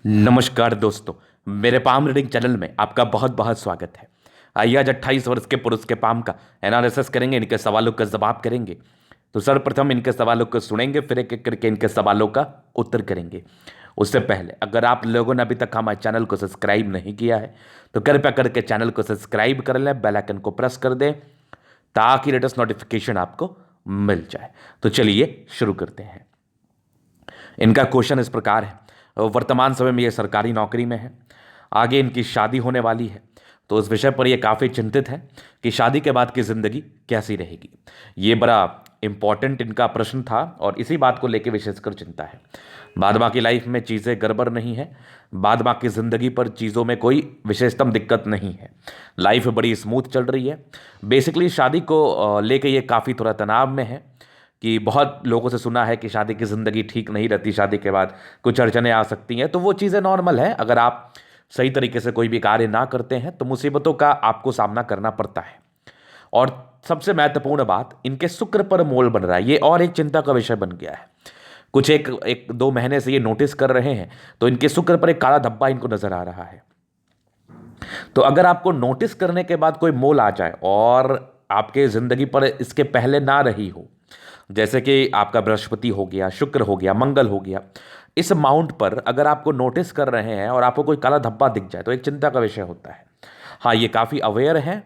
नमस्कार दोस्तों। मेरे पाम रीडिंग चैनल में आपका बहुत बहुत स्वागत है। आइए आज 28 वर्ष के पुरुष के पाम का एनालिसिस करेंगे, इनके सवालों का जवाब करेंगे। तो सर्वप्रथम इनके सवालों को सुनेंगे, फिर एक एक करके इनके सवालों का उत्तर करेंगे। उससे पहले अगर आप लोगों ने अभी तक हमारे चैनल को सब्सक्राइब नहीं किया है तो कृपया करके चैनल को सब्सक्राइब कर लें, बेल आइकन को प्रेस कर दें ताकि लेटेस्ट नोटिफिकेशन आपको मिल जाए। तो चलिए शुरू करते हैं। इनका क्वेश्चन इस प्रकार है। वर्तमान समय में ये सरकारी नौकरी में है, आगे इनकी शादी होने वाली है, तो उस विषय पर ये काफ़ी चिंतित है कि शादी के बाद की ज़िंदगी कैसी रहेगी। ये बड़ा इम्पॉर्टेंट इनका प्रश्न था और इसी बात को लेकर विशेषकर चिंता है। बाद बाकी लाइफ में चीज़ें गड़बड़ नहीं है, बाद बाकी ज़िंदगी पर चीज़ों में कोई विशेषतम दिक्कत नहीं है, लाइफ बड़ी स्मूथ चल रही है। बेसिकली शादी को लेके ये काफ़ी थोड़ा तनाव में है कि बहुत लोगों से सुना है कि शादी की ज़िंदगी ठीक नहीं रहती, शादी के बाद कुछ अड़चनें आ सकती हैं। तो वो चीज़ें नॉर्मल है, अगर आप सही तरीके से कोई भी कार्य ना करते हैं तो मुसीबतों का आपको सामना करना पड़ता है। और सबसे महत्वपूर्ण बात, इनके शुक्र पर मोल बन रहा है, ये और एक चिंता का विषय बन गया है। कुछ एक एक दो महीने से ये नोटिस कर रहे हैं तो इनके शुक्र पर एक काला धब्बा इनको नजर आ रहा है। तो अगर आपको नोटिस करने के बाद कोई मोल आ जाए और आपके ज़िंदगी पर इसके पहले ना रही हो, जैसे कि आपका बृहस्पति हो गया, शुक्र हो गया, मंगल हो गया, इस माउंट पर अगर आपको नोटिस कर रहे हैं और आपको कोई काला धब्बा दिख जाए तो एक चिंता का विषय होता है। हाँ, ये काफ़ी अवेयर हैं,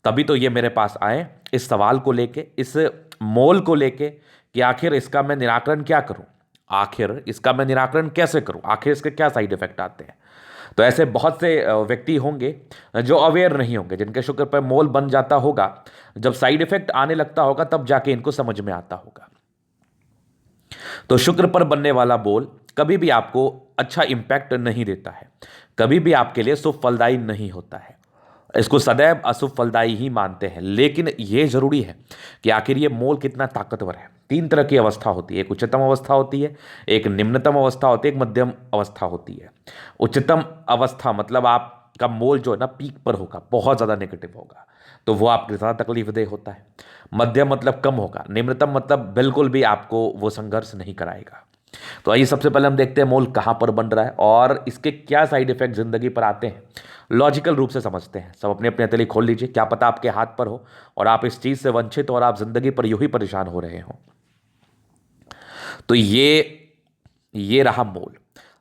तभी तो ये मेरे पास आए इस सवाल को लेके, इस मोल को लेके कि आखिर इसका मैं निराकरण क्या करूं, आखिर इसका मैं निराकरण कैसे करूं, आखिर इसके क्या साइड इफेक्ट आते हैं। तो ऐसे बहुत से व्यक्ति होंगे जो अवेयर नहीं होंगे, जिनके शुक्र पर मोल बन जाता होगा, जब साइड इफेक्ट आने लगता होगा तब जाके इनको समझ में आता होगा। तो शुक्र पर बनने वाला बोल कभी भी आपको अच्छा इंपैक्ट नहीं देता है, कभी भी आपके लिए शुभ फलदायी नहीं होता है, इसको सदैव अशुभ फलदायी ही मानते हैं। लेकिन यह जरूरी है कि आखिर ये मोल कितना ताकतवर है। तीन तरह की अवस्था होती है, एक उच्चतम अवस्था होती है, एक निम्नतम अवस्था होती है, एक मध्यम अवस्था होती है। उच्चतम अवस्था मतलब आपका मोल जो है ना पीक पर होगा, बहुत ज़्यादा नेगेटिव होगा, तो वो आपके ज़्यादा तकलीफदेह होता है। मध्यम मतलब कम होगा, निम्नतम मतलब बिल्कुल भी आपको वो संघर्ष नहीं कराएगा। तो आइए सबसे पहले हम देखते हैं मोल कहाँ पर बन रहा है और इसके क्या साइड इफेक्ट जिंदगी पर आते हैं, लॉजिकल रूप से समझते हैं। सब अपने अपने हथेली खोल लीजिए, क्या पता आपके हाथ पर हो और आप इस चीज से वंचित हो और आप जिंदगी पर यूं ही परेशान हो रहे हो। तो ये रहा मोल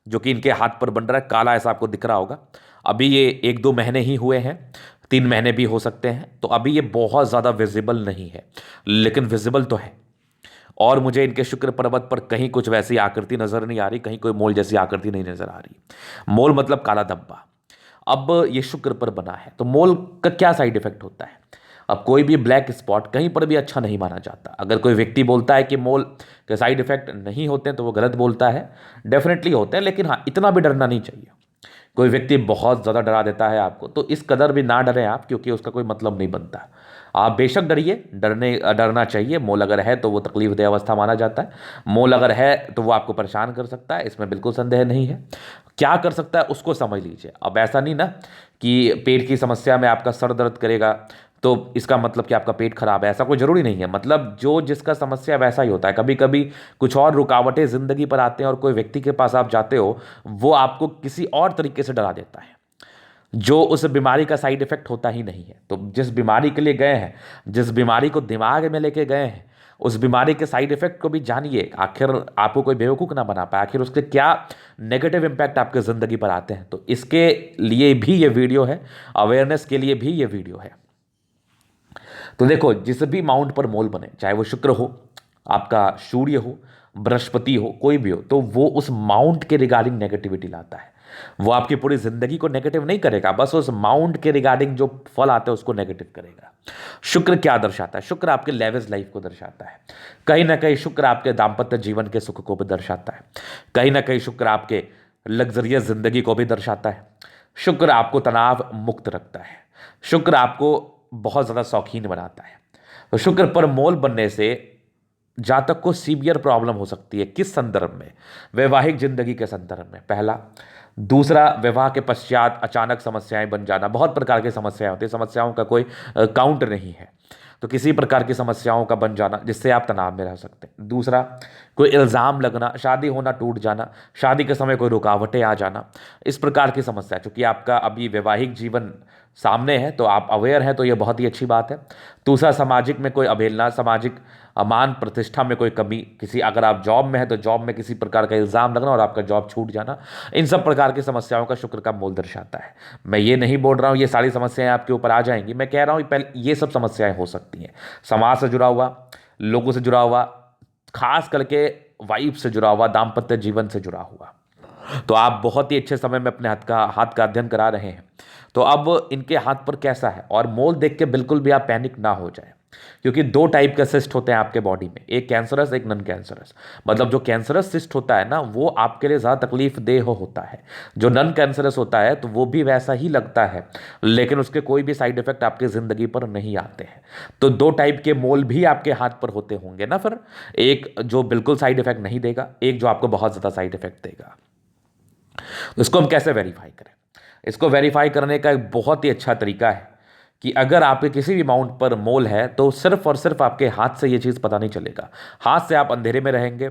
जो कि इनके हाथ पर बन रहा है, काला ऐसा आपको दिख रहा होगा। अभी ये एक दो महीने ही हुए हैं, 3 महीने भी हो सकते हैं, तो अभी ये बहुत ज़्यादा विजिबल नहीं है, लेकिन विजिबल तो है। और मुझे इनके शुक्र पर्वत पर कहीं कुछ वैसी आकृति नजर नहीं आ रही, कहीं कोई मोल जैसी आकृति नहीं नजर आ रही। मोल मतलब काला धब्बा। अब ये शुक्र पर बना है तो मोल का क्या साइड इफेक्ट होता है। अब कोई भी ब्लैक स्पॉट कहीं पर भी अच्छा नहीं माना जाता। अगर कोई व्यक्ति बोलता है कि मोल के साइड इफेक्ट नहीं होते हैं तो वो गलत बोलता है। डेफिनेटली होते हैं, लेकिन हाँ, इतना भी डरना नहीं चाहिए। कोई व्यक्ति बहुत ज़्यादा डरा देता है आपको तो इस कदर भी ना डरें आप, क्योंकि उसका कोई मतलब नहीं बनता। आप बेशक डरिए, डरना चाहिए। मोल अगर है तो वो तकलीफदेह अवस्था माना जाता है, मोल अगर है तो वो आपको परेशान कर सकता है, इसमें बिल्कुल संदेह नहीं है। क्या कर सकता है उसको समझ लीजिए। अब ऐसा नहीं ना कि पेट की समस्या में आपका सर दर्द करेगा तो इसका मतलब कि आपका पेट खराब है, ऐसा कोई जरूरी नहीं है। मतलब जो जिसका समस्या वैसा ही होता है। कभी कभी कुछ और रुकावटें जिंदगी पर आते हैं और कोई व्यक्ति के पास आप जाते हो, वो आपको किसी और तरीके से डरा देता है जो उस बीमारी का साइड इफेक्ट होता ही नहीं है। तो जिस बीमारी के लिए गए हैं, जिस बीमारी को दिमाग में लेके गए हैं, उस बीमारी के साइड इफेक्ट को भी जानिए। आखिर आपको कोई बेवकूफ़ ना बना पाए, आखिर उसके क्या नेगेटिव इम्पैक्ट आपके ज़िंदगी पर आते हैं। तो इसके लिए भी ये वीडियो है, अवेयरनेस के लिए भी ये वीडियो है। तो देखो, जिस भी माउंट पर मोल बने, चाहे वो शुक्र हो, आपका सूर्य हो, बृहस्पति हो, कोई भी हो, तो वो उस माउंट के रिगार्डिंग नेगेटिविटी लाता है। वो आपकी पूरी जिंदगी को नेगेटिव नहीं करेगा, बस उस माउंट के रिगार्डिंग जो फल आते हैं उसको नेगेटिव करेगा। शुक्र क्या दर्शाता है? शुक्र आपके लेविश लाइफ को दर्शाता है। कहीं ना कहीं शुक्र आपके दाम्पत्य जीवन के सुख को भी दर्शाता है। कहीं ना कहीं शुक्र आपके लग्जरियस जिंदगी को भी दर्शाता है। शुक्र आपको तनाव मुक्त रखता है। शुक्र आपको बहुत ज़्यादा शौकीन बनाता है। तो शुक्र पर मोल बनने से जातक को सीवियर प्रॉब्लम हो सकती है। किस संदर्भ में? वैवाहिक जिंदगी के संदर्भ में, पहला। दूसरा, विवाह के पश्चात अचानक समस्याएं बन जाना। बहुत प्रकार की समस्याएं होती है, समस्याओं का कोई काउंट नहीं है। तो किसी प्रकार की समस्याओं का बन जाना जिससे आप तनाव में रह सकते हैं। दूसरा, कोई इल्ज़ाम लगना, शादी होना टूट जाना, शादी के समय कोई रुकावटें आ जाना, इस प्रकार की समस्या। चूंकि आपका अभी वैवाहिक जीवन सामने है तो आप अवेयर हैं, तो ये बहुत ही अच्छी बात है। दूसरा, सामाजिक में कोई अवहेलना, सामाजिक मान प्रतिष्ठा में कोई कमी, किसी, अगर आप जॉब में हैं तो जॉब में किसी प्रकार का इल्ज़ाम लगना और आपका जॉब छूट जाना, इन सब प्रकार की समस्याओं का शुक्र का मूल दर्शाता है। मैं ये नहीं बोल रहा हूँ ये सारी समस्याएं आपके ऊपर आ जाएंगी, मैं कह रहा हूँ पहले ये सब समस्याएं हो सकती हैं। समाज से जुड़ा हुआ, लोगों से जुड़ा हुआ, खास करके वाइफ से जुड़ा हुआ, दाम्पत्य जीवन से जुड़ा हुआ। तो आप बहुत ही अच्छे समय में अपने हाथ का अध्ययन करा रहे हैं। तो अब इनके हाथ पर कैसा है, और मोल देख के बिल्कुल भी आप पैनिक ना हो जाए, क्योंकि दो टाइप के सिस्ट होते हैं आपके बॉडी में, एक कैंसरस, एक नॉन कैंसरस। मतलब जो कैंसरस सिस्ट होता है ना, वो आपके लिए ज़्यादा तकलीफ देह होता है। जो नॉन कैंसरस होता है तो वो भी वैसा ही लगता है, लेकिन उसके कोई भी साइड इफेक्ट आपकी ज़िंदगी पर नहीं आते हैं। तो दो टाइप के मोल भी आपके हाथ पर होते होंगे ना फिर, एक जो बिल्कुल साइड इफेक्ट नहीं देगा, एक जो आपको बहुत ज़्यादा साइड इफेक्ट देगा। तो इसको हम कैसे वेरीफाई करें? इसको वेरीफाई करने का एक बहुत ही अच्छा तरीका है कि अगर आपके किसी भी अमाउंट पर मोल है तो सिर्फ और सिर्फ आपके हाथ से ये चीज़ पता नहीं चलेगा। हाथ से आप अंधेरे में रहेंगे,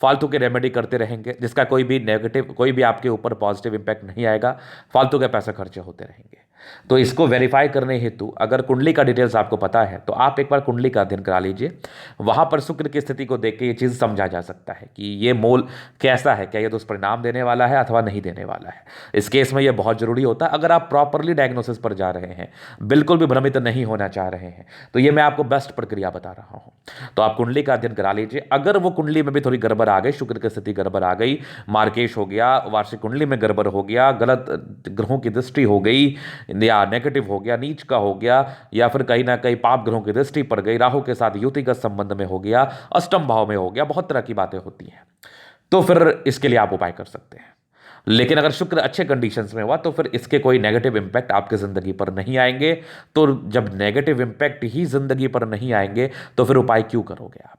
फालतू के रेमेडी करते रहेंगे जिसका कोई भी नेगेटिव, कोई भी आपके ऊपर पॉजिटिव इंपैक्ट नहीं आएगा, फालतू के पैसे खर्चे होते रहेंगे। तो इसको वेरीफाई करने हेतु अगर कुंडली का डिटेल्स आपको पता है तो आप एक बार कुंडली का अध्ययन करा लीजिए। वहां पर शुक्र की स्थिति को देख के ये चीज़ समझा जा सकता है कि ये मोल कैसा है, क्या ये दुष्परिणाम देने वाला है अथवा नहीं देने वाला है। इस केस में ये बहुत जरूरी होता है। अगर आप प्रॉपरली डायग्नोसिस पर जा रहे हैं, बिल्कुल भी भ्रमित नहीं होना चाह रहे हैं, तो ये मैं आपको बेस्ट प्रक्रिया बता रहा हूं। तो आप कुंडली का अध्ययन करा लीजिए। अगर वो कुंडली में भी थोड़ी गड़बड़ आ गई, शुक्र की स्थिति गड़बड़ आ गई, मार्केश हो गया, वार्षिक कुंडली में गड़बड़ हो गया, गलत ग्रहों की दृष्टि हो गई, या नेगेटिव हो गया, नीच का हो गया, या फिर कहीं ना कहीं पाप ग्रहों की दृष्टि पड़ गई, राहु के साथ युतिगत संबंध में हो गया, अष्टम भाव में हो गया, बहुत तरह की बातें होती हैं, तो फिर इसके लिए आप उपाय कर सकते हैं। लेकिन अगर शुक्र अच्छे कंडीशंस में हुआ तो फिर इसके कोई नेगेटिव इंपैक्ट आपके ज़िंदगी पर नहीं आएंगे। तो जब नेगेटिव इंपैक्ट ही ज़िंदगी पर नहीं आएंगे तो फिर उपाय क्यों करोगे आप?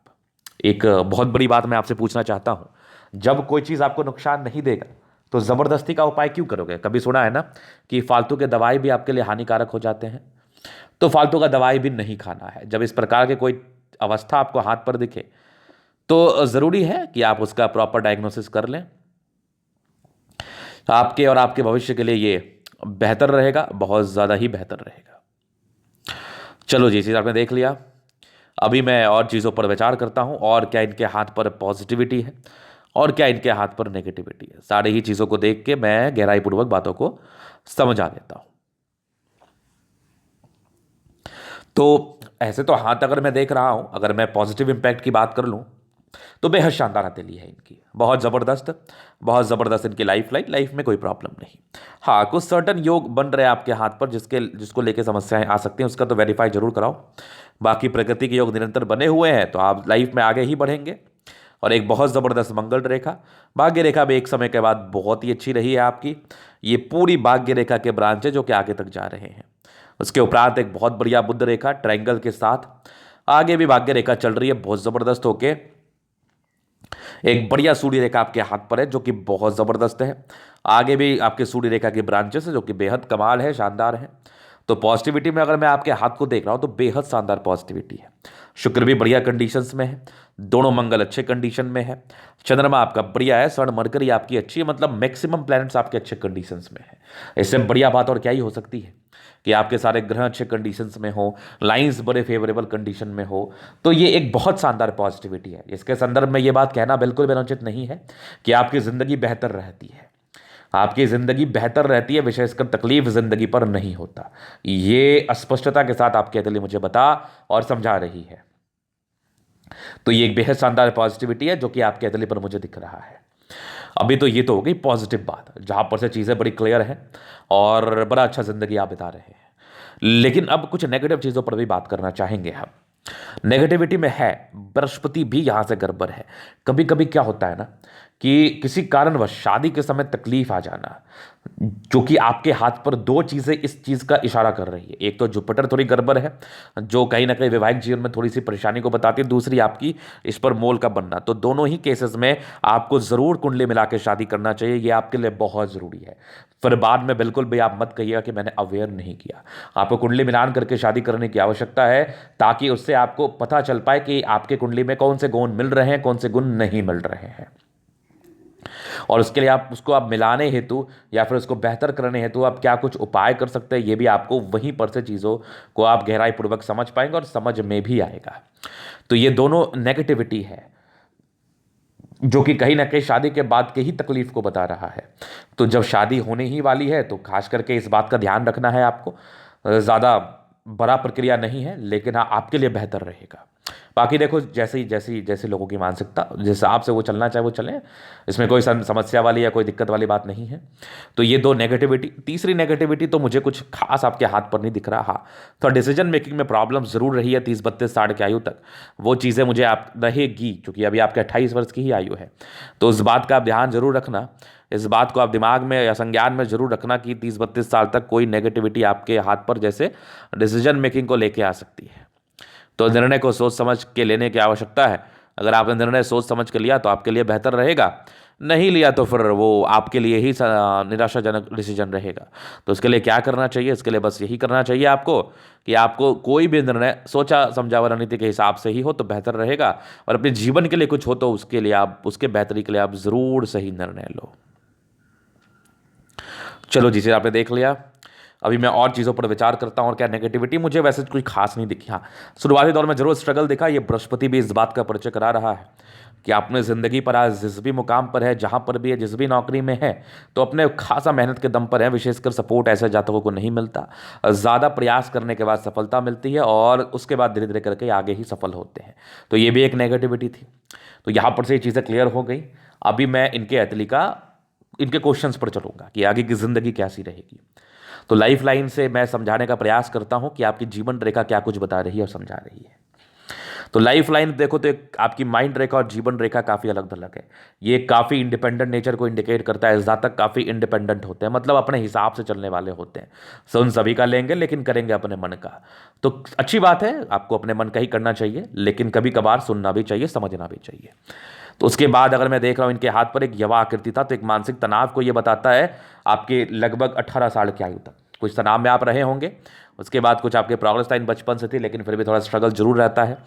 एक बहुत बड़ी बात मैं आपसे पूछना चाहता हूं, जब कोई चीज़ आपको नुकसान नहीं देगा तो ज़बरदस्ती का उपाय क्यों करोगे? कभी सुना है ना कि फालतू के दवाई भी आपके लिए हानिकारक हो जाते हैं? तो फालतू का दवाई भी नहीं खाना है। जब इस प्रकार के कोई अवस्था आपको हाथ पर दिखे तो ज़रूरी है कि आप उसका प्रॉपर डायग्नोसिस कर लें। आपके और आपके भविष्य के लिए ये बेहतर रहेगा, बहुत ज़्यादा ही बेहतर रहेगा। चलो जी, चीज़ आपने देख लिया। अभी मैं और चीज़ों पर विचार करता हूँ, और क्या इनके हाथ पर पॉजिटिविटी है और क्या इनके हाथ पर नेगेटिविटी है। सारी ही चीज़ों को देख के मैं गहराईपूर्वक बातों को समझा लेता हूँ। तो ऐसे तो हाथ अगर मैं देख रहा हूँ, अगर मैं पॉजिटिव इंपैक्ट की बात कर लूँ तो बेहद शानदार हथेली है इनकी, बहुत ज़बरदस्त, बहुत ज़बरदस्त इनकी लाइफ में कोई प्रॉब्लम नहीं। हाँ, कुछ सर्टन योग बन रहे हैं आपके हाथ पर जिसको लेके समस्याएं आ सकती हैं, उसका तो वेरीफाई जरूर कराओ। बाकी प्रकृति के योग निरंतर बने हुए हैं तो आप लाइफ में आगे ही बढ़ेंगे। और एक बहुत ज़बरदस्त मंगल रेखा, भाग्य रेखा भी एक समय के बाद बहुत ही अच्छी रही है आपकी। ये पूरी भाग्य रेखा के ब्रांच है जो कि आगे तक जा रहे हैं। उसके उपरांत एक बहुत बढ़िया बुध रेखा ट्रायंगल के साथ आगे भी भाग्य रेखा चल रही है बहुत ज़बरदस्त होके। एक बढ़िया सूर्य रेखा आपके हाथ पर है जो कि बहुत ज़बरदस्त है। आगे भी आपके सूर्य रेखा के ब्रांचेस है जो कि बेहद कमाल है, शानदार है। तो पॉजिटिविटी में अगर मैं आपके हाथ को देख रहा हूं तो बेहद शानदार पॉजिटिविटी है। शुक्र भी बढ़िया कंडीशंस में है, दोनों मंगल अच्छे कंडीशन में है, चंद्रमा आपका बढ़िया है, स्वर्ण मरकरी आपकी अच्छी है, मतलब मैक्सिमम प्लैनेट्स आपके अच्छे कंडीशंस में है। इससे बढ़िया बात और क्या ही हो सकती है कि आपके सारे ग्रह अच्छे कंडीशंस में हो, लाइंस बड़े फेवरेबल कंडीशन में हो। तो ये एक बहुत शानदार पॉजिटिविटी है। इसके संदर्भ में ये बात कहना बिल्कुल भी अनुचित नहीं है कि आपकी ज़िंदगी बेहतर रहती है। आपकी ज़िंदगी बेहतर रहती है, विशेषकर तकलीफ ज़िंदगी पर नहीं होता। ये स्पष्टता के साथ आपके अतली मुझे बता और समझा रही है। तो ये एक बेहद शानदार पॉजिटिविटी है जो कि आपके अतली पर मुझे दिख रहा है। अभी तो ये तो हो गई पॉजिटिव बात, जहां पर से चीज़ें बड़ी क्लियर हैं और बड़ा अच्छा ज़िंदगी आप बिता रहे हैं। लेकिन अब कुछ नेगेटिव चीज़ों पर भी बात करना चाहेंगे हम। नेगेटिविटी में है बृहस्पति भी यहाँ से गड़बड़ है। कभी कभी क्या होता है ना कि किसी कारणवश शादी के समय तकलीफ आ जाना, जो कि आपके हाथ पर दो चीज़ें इस चीज़ का इशारा कर रही है। एक तो जुपिटर थोड़ी गड़बड़ है, जो कहीं ना कहीं वैवाहिक जीवन में थोड़ी सी परेशानी को बताती है, दूसरी आपकी इस पर मोल का बनना। तो दोनों ही केसेस में आपको ज़रूर कुंडली मिला के शादी करना चाहिए, ये आपके लिए बहुत ज़रूरी है। फिर बाद में बिल्कुल भी आप मत कहिएगा कि मैंने अवेयर नहीं किया। आपको कुंडली मिलान करके शादी करने की आवश्यकता है, ताकि उससे आपको पता चल पाए कि आपके कुंडली में कौन से गुण मिल रहे हैं, कौन से गुण नहीं मिल रहे हैं। और उसके लिए आप उसको आप मिलाने हेतु या फिर उसको बेहतर करने हेतु आप क्या कुछ उपाय कर सकते हैं, ये भी आपको वहीं पर से चीज़ों को आप गहराई पूर्वक समझ पाएंगे और समझ में भी आएगा। तो ये दोनों नेगेटिविटी है, जो कि कहीं ना कहीं शादी के बाद के ही तकलीफ को बता रहा है। तो जब शादी होने ही वाली है तो खास करके इस बात का ध्यान रखना है आपको। ज़्यादा बड़ा प्रक्रिया नहीं है, लेकिन हाँ आपके लिए बेहतर रहेगा। बाकी देखो, जैसे ही जैसी जैसे लोगों की मानसिकता, जिस हिसाब से वो चलना चाहे वो चलें, इसमें कोई समस्या वाली या कोई दिक्कत वाली बात नहीं है। तो ये दो नेगेटिविटी। तीसरी नेगेटिविटी तो मुझे कुछ खास आपके हाथ पर नहीं दिख रहा। हाँ, तो डिसीजन मेकिंग में प्रॉब्लम ज़रूर रही है 30-32 साल की आयु तक। वो चीज़ें मुझे आप रहेगी, क्योंकि अभी आपके 28 वर्ष की ही आयु है। तो उस बात का आप ध्यान जरूर रखना, इस बात को आप दिमाग में या संज्ञान में जरूर रखना कि 30-32 साल तक कोई नेगेटिविटी आपके हाथ पर जैसे डिसीजन मेकिंग को लेके आ सकती है। तो निर्णय को सोच समझ के लेने की आवश्यकता है। अगर आपने निर्णय सोच समझ के लिया तो आपके लिए बेहतर रहेगा, नहीं लिया तो फिर वो आपके लिए ही निराशाजनक डिसीजन रहेगा। तो उसके लिए क्या करना चाहिए? इसके लिए बस यही करना चाहिए आपको कि आपको कोई भी निर्णय सोचा समझा हुआ रणनीति के हिसाब से ही हो तो बेहतर रहेगा, और अपने जीवन के लिए कुछ हो तो उसके लिए आप, उसके बेहतरी के लिए आप ज़रूर सही निर्णय लो। चलो जिसे आपने देख लिया, अभी मैं और चीज़ों पर विचार करता हूँ। और क्या नेगेटिविटी मुझे वैसे कोई खास नहीं दिखी। हाँ, शुरुआती दौर में जरूर स्ट्रगल दिखा। ये बृहस्पति भी इस बात का परिचय करा रहा है कि अपने ज़िंदगी पर आज जिस भी मुकाम पर है, जहाँ पर भी है, जिस भी नौकरी में है, तो अपने खासा मेहनत के दम पर है। विशेषकर सपोर्ट ऐसे जातकों को नहीं मिलता। ज़्यादा प्रयास करने के बाद सफलता मिलती है और उसके बाद धीरे धीरे करके आगे ही सफल होते हैं। तो ये भी एक नेगेटिविटी थी। तो यहाँ पर से ये चीज़ें क्लियर हो गई। अभी मैं इनके अतलिका, इनके क्वेश्चंस पर चलूंगा कि आगे की ज़िंदगी कैसी रहेगी। तो लाइफ लाइन से मैं समझाने का प्रयास करता हूं कि आपकी जीवन रेखा क्या कुछ बता रही है और समझा रही है। तो लाइफ लाइन देखो तो एक आपकी माइंड रेखा और जीवन रेखा काफ़ी अलग अलग है। ये काफ़ी इंडिपेंडेंट नेचर को इंडिकेट करता है। जातक काफ़ी इंडिपेंडेंट होते हैं, मतलब अपने हिसाब से चलने वाले होते हैं। सुन सभी का लेंगे लेकिन करेंगे अपने मन का। तो अच्छी बात है, आपको अपने मन का ही करना चाहिए, लेकिन कभी कभार सुनना भी चाहिए, समझना भी चाहिए। तो उसके बाद अगर मैं देख रहा हूँ इनके हाथ पर एक यवा आकृति था, तो एक मानसिक तनाव को ये बताता है आपके लगभग 18 साल की आयु तक कुछ तनाव में आप रहे होंगे। उसके बाद कुछ आपके प्रोग्रेस लाइन बचपन से थी, लेकिन फिर भी थोड़ा स्ट्रगल जरूर रहता है।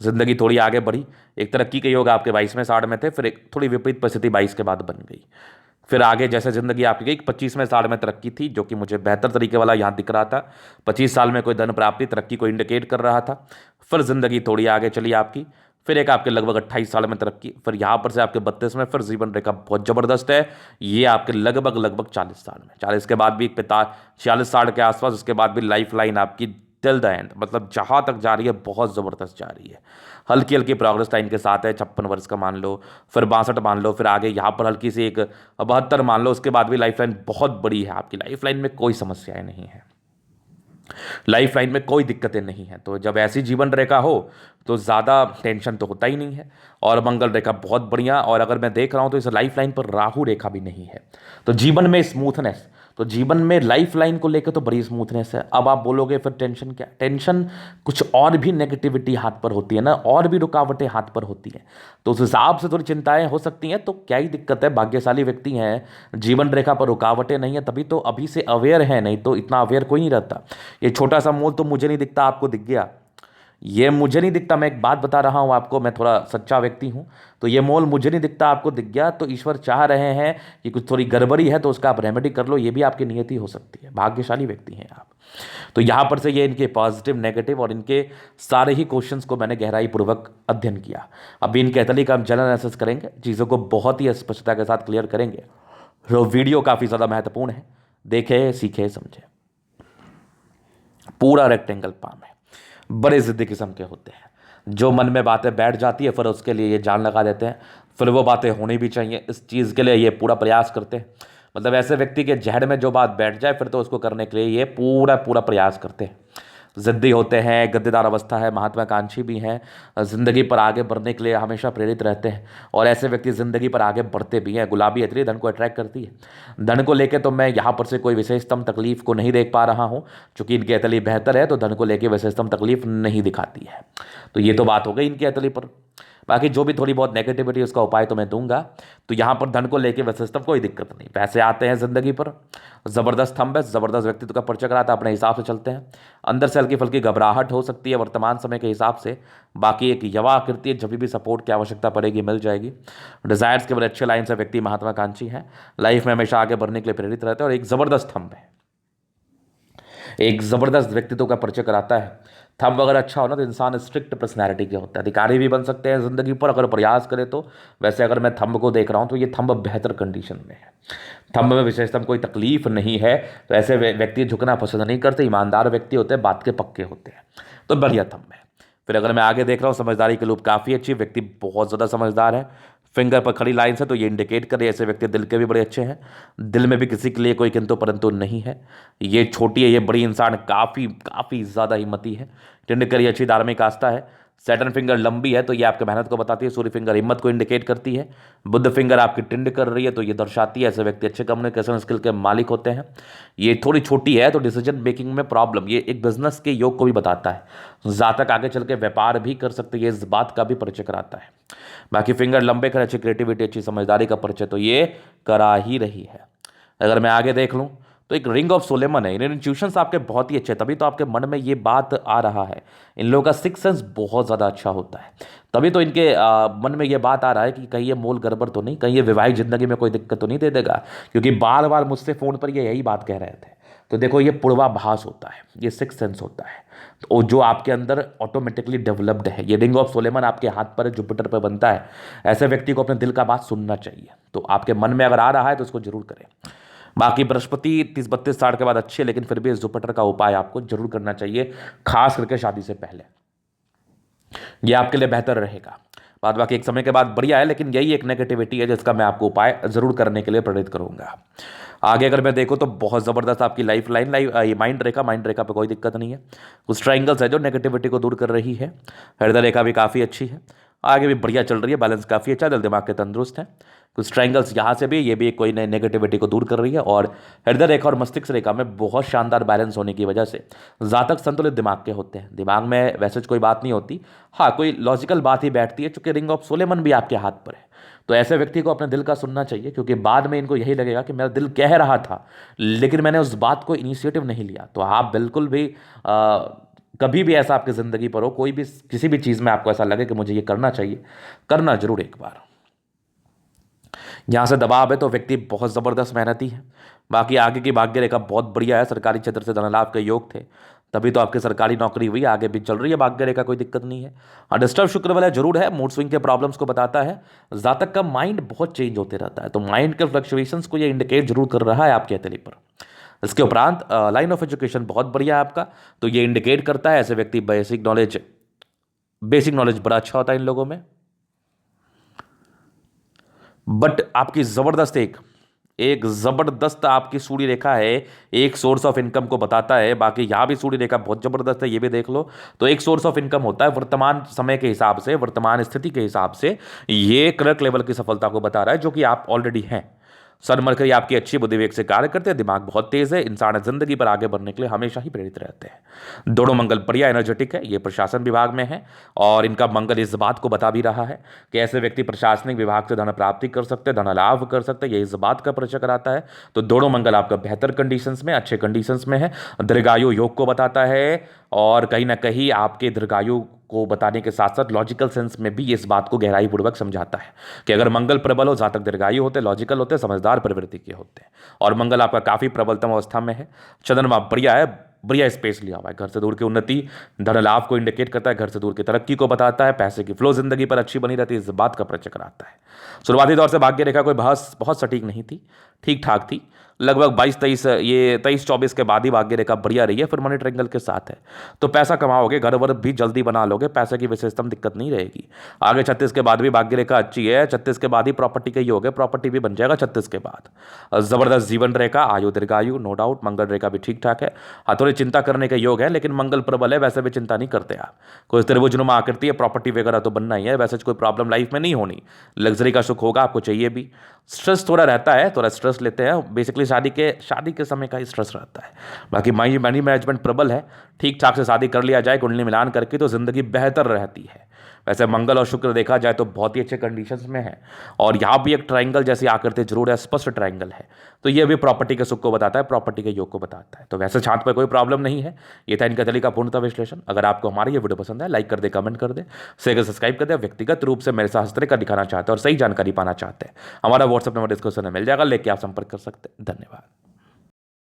ज़िंदगी थोड़ी आगे बढ़ी, एक तरक्की के योग आपके 22वें साल में थे, फिर एक थोड़ी विपरीत परिस्थिति 22 के बाद बन गई। फिर आगे जैसे ज़िंदगी आपकी गई, 25वें साल में तरक्की थी, जो कि मुझे बेहतर तरीके वाला यहाँ दिख रहा था। 25 साल में कोई धन प्राप्ति तरक्की को इंडिकेट कर रहा था। फिर ज़िंदगी थोड़ी आगे चली आपकी, फिर एक आपके लगभग 28 साल में तरक्की, फिर यहाँ पर से आपके 32 में फिर जीवन रेखा बहुत ज़बरदस्त है। ये आपके लगभग 40 साल में, 40 के बाद भी 46 साल के आसपास, उसके बाद भी लाइफ लाइन आपकी टिल द एंड, मतलब जहाँ तक जा रही है बहुत ज़बरदस्त जा रही है। हल्की हल्की प्रोग्रेस लाइन के साथ है। 56 वर्ष का मान लो, फिर 62 मान लो, फिर आगे यहाँ पर हल्की सी एक 72 मान लो। उसके बाद भी लाइफ लाइन बहुत बड़ी है आपकी। लाइफ लाइन में कोई समस्याएं नहीं है, लाइफ लाइन में कोई दिक्कतें नहीं हैं। तो जब ऐसी जीवन रेखा हो तो ज़्यादा टेंशन तो होता ही नहीं है। और मंगल रेखा बहुत बढ़िया। और अगर मैं देख रहा हूँ तो इस लाइफ लाइन पर राहु रेखा भी नहीं है। तो जीवन में स्मूथनेस, तो जीवन में लाइफ लाइन को लेकर तो बड़ी स्मूथनेस है। अब आप बोलोगे फिर टेंशन क्या? टेंशन कुछ और भी नेगेटिविटी हाथ पर होती है ना, और भी रुकावटें हाथ पर होती हैं। तो उस हिसाब से थोड़ी चिंताएं हो सकती हैं। तो क्या ही दिक्कत है, भाग्यशाली व्यक्ति हैं, जीवन रेखा पर रुकावटें नहीं है, तभी तो अभी से अवेयर है। नहीं तो इतना अवेयर कोई नहीं रहता। ये छोटा सा मोल तो मुझे नहीं दिखता, आपको दिख गया। ये मुझे नहीं दिखता, मैं एक बात बता रहा हूँ आपको, मैं थोड़ा सच्चा व्यक्ति हूँ। तो ये मोल मुझे नहीं दिखता, आपको दिख गया। तो ईश्वर चाह रहे हैं कि कुछ थोड़ी गड़बड़ी है तो उसका आप रेमेडी कर लो। ये भी आपकी नियति हो सकती है, भाग्यशाली व्यक्ति हैं आप। तो यहाँ पर से ये इनके पॉजिटिव नेगेटिव और इनके सारे ही क्वेश्चंस को मैंने गहराई पूर्वक अध्ययन किया। अभी इनके एतली का हम जनरल एनालिसिस करेंगे, चीज़ों को बहुत ही स्पष्टता के साथ क्लियर करेंगे। तो वीडियो काफ़ी ज़्यादा महत्वपूर्ण है, देखे सीखे समझे। पूरा रेक्टेंगल पाम है, बड़े ज़िद्दी किस्म के होते हैं। जो मन में बातें बैठ जाती है फिर उसके लिए ये जान लगा देते हैं। फिर वो बातें होनी भी चाहिए, इस चीज़ के लिए ये पूरा प्रयास करते हैं। मतलब ऐसे व्यक्ति के जहर में जो बात बैठ जाए फिर तो उसको करने के लिए ये पूरा पूरा प्रयास करते हैं। जिद्दी होते हैं, गद्देदार अवस्था है, महत्वाकांक्षी भी हैं, जिंदगी पर आगे बढ़ने के लिए हमेशा प्रेरित रहते हैं और ऐसे व्यक्ति जिंदगी पर आगे बढ़ते भी हैं। गुलाबी अतरी धन को अट्रैक्ट करती है। धन को लेकर तो मैं यहाँ पर से कोई विशेषतम तकलीफ को नहीं देख पा रहा हूँ, चूंकि इनकी अतली बेहतर है तो धन को लेकर विशेषतम तकलीफ नहीं दिखाती है। तो ये तो बात हो गई इनकी अतली पर। बाकी जो भी थोड़ी बहुत नेगेटिविटी उसका उपाय तो मैं दूंगा। तो यहाँ पर धन को लेके वैसे कोई दिक्कत नहीं, पैसे आते हैं जिंदगी पर, जबरदस्त थंब है, जबरदस्त व्यक्तित्व का परिचय कराता है, अपने हिसाब से चलते हैं। अंदर से हल्की फुल्की घबराहट हो सकती है वर्तमान समय के हिसाब से, बाकी एक यवा आकृति है, जब भी सपोर्ट की आवश्यकता पड़ेगी मिल जाएगी। डिजायर्स के बड़े अच्छे लाइन से व्यक्ति महत्वाकांक्षी है, लाइफ में हमेशा आगे बढ़ने के लिए प्रेरित रहते हैं और एक जबरदस्त थंब है, एक जबरदस्त व्यक्तित्व का परिचय कराता है। थंब अगर अच्छा हो ना तो इंसान स्ट्रिक्ट पर्सनैलिटी के होता है, अधिकारी भी बन सकते हैं जिंदगी पर अगर प्रयास करे तो। वैसे अगर मैं थंब को देख रहा हूँ तो ये थंब बेहतर कंडीशन में है, थंब में विशेषतम कोई तकलीफ नहीं है। तो ऐसे व्यक्ति झुकना पसंद नहीं करते, ईमानदार व्यक्ति होते हैं, बात के पक्के होते हैं, तो बढ़िया थंब है। फिर अगर मैं आगे देख रहा हूँ, समझदारी के लूप काफ़ी अच्छी, व्यक्ति बहुत ज़्यादा समझदार है, फिंगर पर खड़ी लाइन से तो ये इंडिकेट करे ऐसे व्यक्ति दिल के भी बड़े अच्छे हैं, दिल में भी किसी के लिए कोई किंतु परंतु नहीं है। ये छोटी है, ये बड़ी इंसान काफ़ी काफ़ी ज़्यादा हिम्मती है, टिंडकर ये अच्छी धार्मिक आस्था है। सैटर्न फिंगर लंबी है तो ये आपके मेहनत को बताती है, सूर्य फिंगर हिम्मत को इंडिकेट करती है, बुध फिंगर आपकी टिंड कर रही है तो ये दर्शाती है ऐसे व्यक्ति अच्छे कम्युनिकेशन स्किल के मालिक होते हैं। ये थोड़ी छोटी है तो डिसीजन मेकिंग में प्रॉब्लम, ये एक बिजनेस के योग को भी बताता है, जातक आगे चल के व्यापार भी कर सकते हैं, ये इस बात का भी परिचय कराता है। बाकी फिंगर लंबे कर अच्छी क्रिएटिविटी, अच्छी समझदारी का परिचय तो ये करा ही रही है। अगर मैं आगे देख लूँ तो एक रिंग ऑफ सोलेमन है, इनर इंट्यूशंस आपके बहुत ही अच्छे, तभी तो आपके मन में ये बात आ रहा है। इन लोगों का सिक्स सेंस बहुत ज़्यादा अच्छा होता है, तभी तो इनके मन में ये बात आ रहा है कि कहीं ये मोल गड़बड़ तो नहीं, कहीं ये वैवाहिक जिंदगी में कोई दिक्कत तो नहीं दे देगा, क्योंकि बार बार मुझसे फ़ोन पर ये यही बात कह रहे थे। तो देखो ये पूर्वाभास होता है, ये सिक्स सेंस होता है, तो जो आपके अंदर ऑटोमेटिकली डेवलप्ड है। ये रिंग ऑफ सोलेमन आपके हाथ पर जुपिटर पर बनता है। ऐसे व्यक्ति को अपने दिल का बात सुनना चाहिए, तो आपके मन में अगर आ रहा है तो उसको जरूर करें। बाकी बृहस्पति 30-32 साल के बाद अच्छे, लेकिन फिर भी इस जुपिटर का उपाय आपको जरूर करना चाहिए, खास करके शादी से पहले, ये आपके लिए बेहतर रहेगा। बाद बाकी एक समय के बाद बढ़िया है, लेकिन यही एक नेगेटिविटी है जिसका मैं आपको उपाय जरूर करने के लिए प्रेरित करूंगा। आगे अगर मैं देखूँ तो बहुत ज़बरदस्त आपकी लाइफ लाइन, ये माइंड रेखा पे कोई दिक्कत नहीं है, कुछ ट्राइंगल्स है जो नेगेटिविटी को दूर कर रही है। हृदय रेखा भी काफ़ी अच्छी है, आगे भी बढ़िया चल रही है, बैलेंस काफ़ी अच्छा, दिल दिमाग के तंदुरुस्त हैं। कुछ ट्राइंगल्स यहाँ से भी, ये भी कोई नई नेगेटिविटी को दूर कर रही है। और हृदय रेखा और मस्तिष्क रेखा में बहुत शानदार बैलेंस होने की वजह से जातक संतुलित दिमाग के होते हैं, दिमाग में वैसे कोई बात नहीं होती, हाँ कोई लॉजिकल बात ही बैठती है, चूंकि रिंग ऑफ सोलेमन भी आपके हाथ पर है। तो ऐसे व्यक्ति को अपने दिल का सुनना चाहिए, क्योंकि बाद में इनको यही लगेगा कि मेरा दिल कह रहा था लेकिन मैंने उस बात को इनिशिएटिव नहीं लिया। तो आप बिल्कुल भी कभी भी ऐसा आपकी ज़िंदगी पर हो, कोई भी किसी भी चीज़ में आपको ऐसा लगे कि मुझे ये करना चाहिए, करना जरूर एक बार। यहाँ से दबाव है तो व्यक्ति बहुत ज़बरदस्त मेहनती है। बाकी आगे की भाग्य रेखा बहुत बढ़िया है, सरकारी क्षेत्र से धन लाभ के योग थे, तभी तो आपकी सरकारी नौकरी हुई, आगे भी चल रही है भाग्य रेखा, कोई दिक्कत नहीं है। हाँ डिस्टर्ब शुक्र वाला जरूर है, मूड स्विंग के प्रॉब्लम्स को बताता है, जातक का माइंड बहुत चेंज होते रहता है, तो माइंड के फ्लक्चुएशंस को ये इंडिकेट जरूर कर रहा है आपके हथेली पर। इसके उपरांत लाइन ऑफ एजुकेशन बहुत बढ़िया है आपका, तो ये इंडिकेट करता है ऐसे व्यक्ति बेसिक नॉलेज बड़ा अच्छा होता है इन लोगों में। बट आपकी ज़बरदस्त एक ज़बरदस्त आपकी सूर्य रेखा है, एक सोर्स ऑफ इनकम को बताता है। बाकी यहाँ भी सूर्य रेखा बहुत ज़बरदस्त है, ये भी देख लो। तो एक सोर्स ऑफ इनकम होता है वर्तमान समय के हिसाब से, वर्तमान स्थिति के हिसाब से, ये क्लर्क लेवल की सफलता को बता रहा है, जो कि आप ऑलरेडी हैं। सन मरकरी आपकी अच्छी बुद्धि विवेक से कार्य करते हैं, दिमाग बहुत तेज है, इंसान जिंदगी पर आगे बढ़ने के लिए हमेशा ही प्रेरित रहते हैं। दोनों मंगल बढ़िया एनर्जेटिक है, ये प्रशासन विभाग में है और इनका मंगल इस बात को बता भी रहा है कि ऐसे व्यक्ति प्रशासनिक विभाग से धन प्राप्ति कर सकते हैं, धन लाभ कर सकते हैं, ये इस बात का परिचय कराता है। तो दोनों मंगल आपका बेहतर कंडीशंस में, अच्छे कंडीशंस में है, दीर्घायु योग को बताता है और कहीं ना कहीं आपके दीर्घायु को बताने के साथ साथ लॉजिकल सेंस में भी इस बात को गहराई पूर्वक समझाता है कि अगर मंगल प्रबल हो, जातक दीर्घायु होते, लॉजिकल होते, समझदार प्रवृत्ति के होते हैं, और मंगल आपका काफी प्रबलतम अवस्था में है। चंद्रमा बढ़िया है, बढ़िया स्पेस लिया हुआ है, घर से दूर की उन्नति, धन लाभ को इंडिकेट करता है, घर से दूर की तरक्की को बताता है, पैसे की फ्लो जिंदगी पर अच्छी बनी रहती है, इस बात का परिचय कराता है। शुरुआती दौर से भाग्य रेखा कोई बहुत सटीक नहीं थी, ठीक ठाक थी, लगभग 22-23 ये 23-24 के बाद ही भाग्य रेखा बढ़िया रही है, फिर मनी ट्रायंगल के साथ है। तो पैसा कमाओगे, घर वर भी जल्दी बना लोगे, पैसे की विशेषतम दिक्कत नहीं रहेगी। आगे 36 के बाद भी भाग्य रेखा अच्छी है, 36 के बाद ही प्रॉपर्टी का योग है, प्रॉपर्टी भी बन जाएगा 36 के बाद। जबरदस्त जीवन रेखा, आयु दीर्घायु, नो डाउट। मंगल रेखा भी ठीक ठाक है। हाँ, थोड़ी चिंता करने का योग है, लेकिन मंगल प्रबल है, वैसे भी चिंता नहीं करते आप। कोई त्रिभुजनुमा आकृति है, प्रॉपर्टी वगैरह तो बनना ही है, वैसे कोई प्रॉब्लम लाइफ में नहीं होनी। लग्जरी का सुख होगा, आपको चाहिए भी। स्ट्रेस थोड़ा रहता है, थोड़ा स्ट्रेस लेते हैं, बेसिकली शादी के समय का ही स्ट्रेस रहता है। बाकी मनी मनी मैनेजमेंट प्रबल है, ठीक ठाक से शादी कर लिया जाए कुंडली मिलान करके तो जिंदगी बेहतर रहती है। वैसे मंगल और शुक्र देखा जाए तो बहुत ही अच्छे कंडीशंस में है, और यहाँ भी एक ट्रायंगल जैसी आकृति जरूर है, स्पष्ट ट्रायंगल है, तो ये भी प्रॉपर्टी के सुख को बताता है, प्रॉपर्टी के योग को बताता है। तो वैसे छात्र पर कोई प्रॉब्लम नहीं है। ये था इनका तरीका पूर्णतः विश्लेषण। अगर आपको हमारी ये वीडियो पसंद है, लाइक कर दे, कमेंट कर दे, शेयर सब्सक्राइब कर दे। व्यक्तिगत रूप से मेरे साथ हस्तरे का दिखाना चाहते हैं और सही जानकारी पाना चाहते हैं, हमारा व्हाट्सएप नंबर डिस्क्रिप्शन में मिल जाएगा, लेके आप संपर्क कर सकते हैं। धन्यवाद।